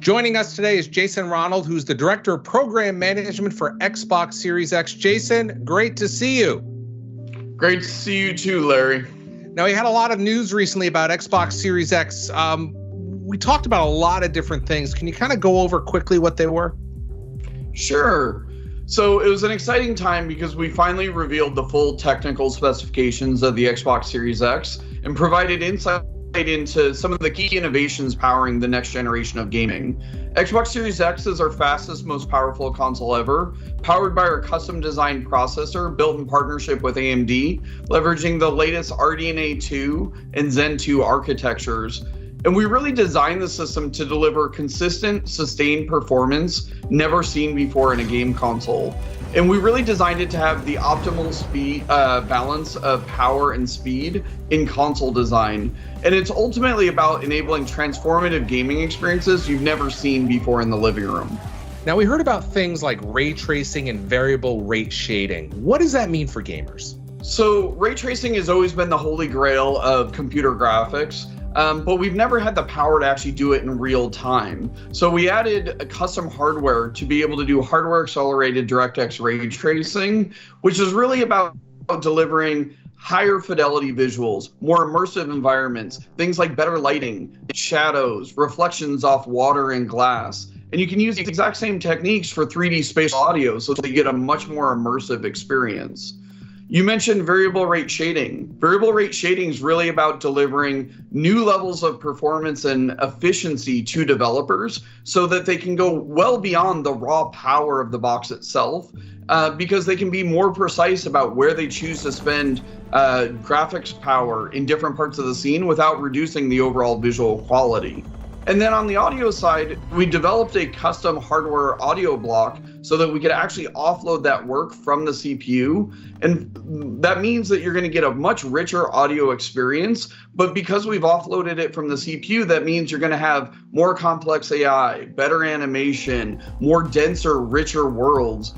Joining us today is Jason Ronald, who's the Director of Program Management for Xbox Series X. Jason, great to see you. Great to see you too, Larry. Now, we had a lot of news recently about Xbox Series X. We talked about a lot of different things. Can you kind of go over quickly what they were? Sure. So it was an exciting time because we finally revealed the full technical specifications of the Xbox Series X and provided insight into some of the key innovations powering the next generation of gaming. Xbox Series X is our fastest, most powerful console ever, powered by our custom-designed processor built in partnership with AMD, leveraging the latest RDNA 2 and Zen 2 architectures. And we really designed the system to deliver consistent, sustained performance never seen before in a game console. And we really designed it to have the optimal speed balance of power and speed in console design. And it's ultimately about enabling transformative gaming experiences you've never seen before in the living room. Now, we heard about things like ray tracing and variable rate shading. What does that mean for gamers? So ray tracing has always been the holy grail of computer graphics. But we've never had the power to actually do it in real time. So we added a custom hardware to be able to do hardware accelerated DirectX ray tracing, which is really about delivering higher fidelity visuals, more immersive environments, things like better lighting, shadows, reflections off water and glass. And you can use the exact same techniques for 3D spatial audio so that you get a much more immersive experience. You mentioned variable rate shading. Variable rate shading is really about delivering new levels of performance and efficiency to developers so that they can go well beyond the raw power of the box itself, because they can be more precise about where they choose to spend graphics power in different parts of the scene without reducing the overall visual quality. And then on the audio side, we developed a custom hardware audio block so that we could actually offload that work from the CPU. And that means that you're going to get a much richer audio experience. But because we've offloaded it from the CPU, that means you're going to have more complex AI, better animation, more denser, richer worlds.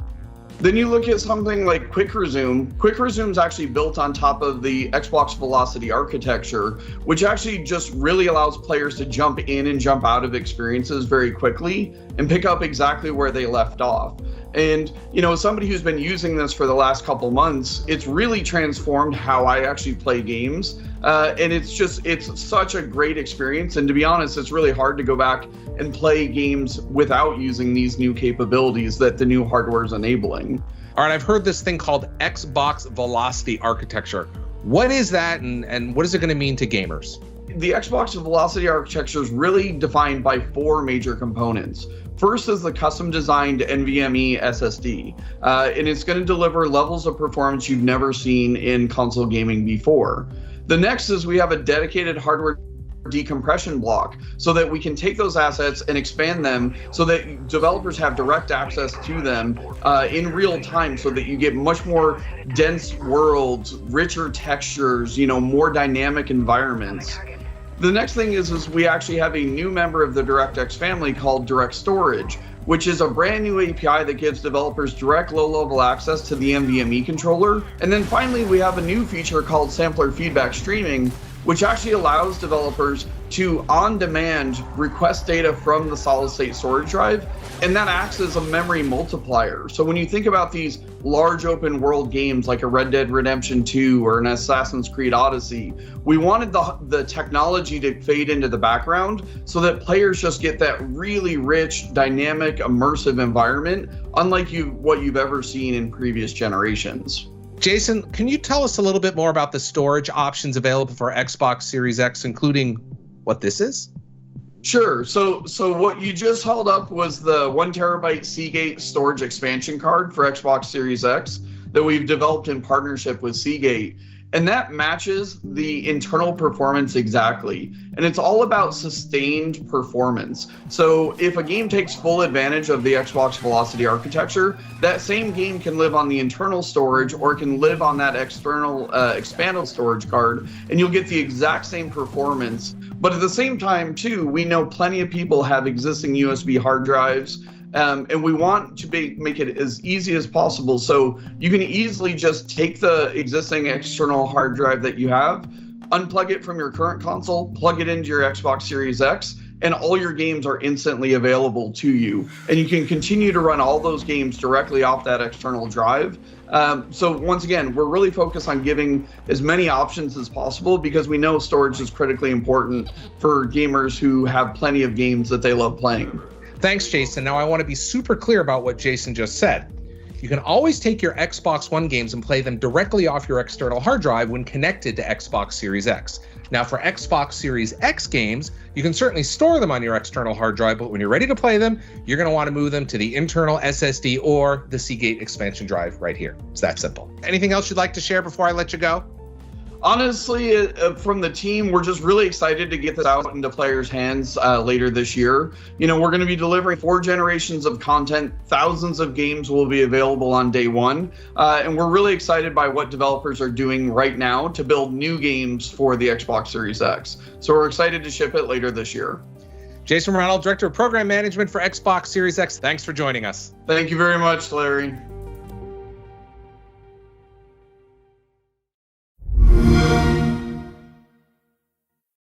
Then you look at something like Quick Resume. Quick Resume is actually built on top of the Xbox Velocity architecture, which actually just really allows players to jump in and jump out of experiences very quickly and pick up exactly where they left off. And, somebody who's been using this for the last couple months, it's really transformed how I actually play games. And it's such a great experience. And to be honest, it's really hard to go back and play games without using these new capabilities that the new hardware is enabling. All right, I've heard this thing called Xbox Velocity architecture. What is that, and what is it going to mean to gamers? The Xbox Velocity architecture is really defined by four major components. First is the custom designed NVMe SSD, and it's going to deliver levels of performance you've never seen in console gaming before. The next is we have a dedicated hardware decompression block so that we can take those assets and expand them so that developers have direct access to them in real time so that you get much more dense worlds, richer textures, more dynamic environments. The next thing is we actually have a new member of the DirectX family called Direct Storage, which is a brand new API that gives developers direct low-level access to the NVMe controller. And then finally, we have a new feature called Sampler Feedback Streaming, which actually allows developers to on-demand request data from the solid-state storage drive, and that acts as a memory multiplier. So when you think about these large open world games like a Red Dead Redemption 2 or an Assassin's Creed Odyssey, we wanted the technology to fade into the background so that players just get that really rich, dynamic, immersive environment, unlike what you've ever seen in previous generations. Jason, can you tell us a little bit more about the storage options available for Xbox Series X, including what this is? Sure. So what you just held up was the 1 terabyte Seagate storage expansion card for Xbox Series X that we've developed in partnership with Seagate. And that matches the internal performance exactly. And it's all about sustained performance. So if a game takes full advantage of the Xbox Velocity architecture, that same game can live on the internal storage or can live on that external expanded storage card, and you'll get the exact same performance. But at the same time, too, we know plenty of people have existing USB hard drives. And we want to make it as easy as possible. So you can easily just take the existing external hard drive that you have, unplug it from your current console, plug it into your Xbox Series X, and all your games are instantly available to you. And you can continue to run all those games directly off that external drive. So once again, we're really focused on giving as many options as possible because we know storage is critically important for gamers who have plenty of games that they love playing. Thanks, Jason. Now I want to be super clear about what Jason just said. You can always take your Xbox One games and play them directly off your external hard drive when connected to Xbox Series X. Now for Xbox Series X games, you can certainly store them on your external hard drive, but when you're ready to play them, you're going to want to move them to the internal SSD or the Seagate expansion drive right here. It's that simple. Anything else you'd like to share before I let you go? Honestly, from the team, we're just really excited to get this out into players' hands later this year. You know, we're going to be delivering 4 generations of content. Thousands of games will be available on day one. And we're really excited by what developers are doing right now to build new games for the Xbox Series X. So we're excited to ship it later this year. Jason Ronald, Director of Program Management for Xbox Series X. Thanks for joining us. Thank you very much, Larry.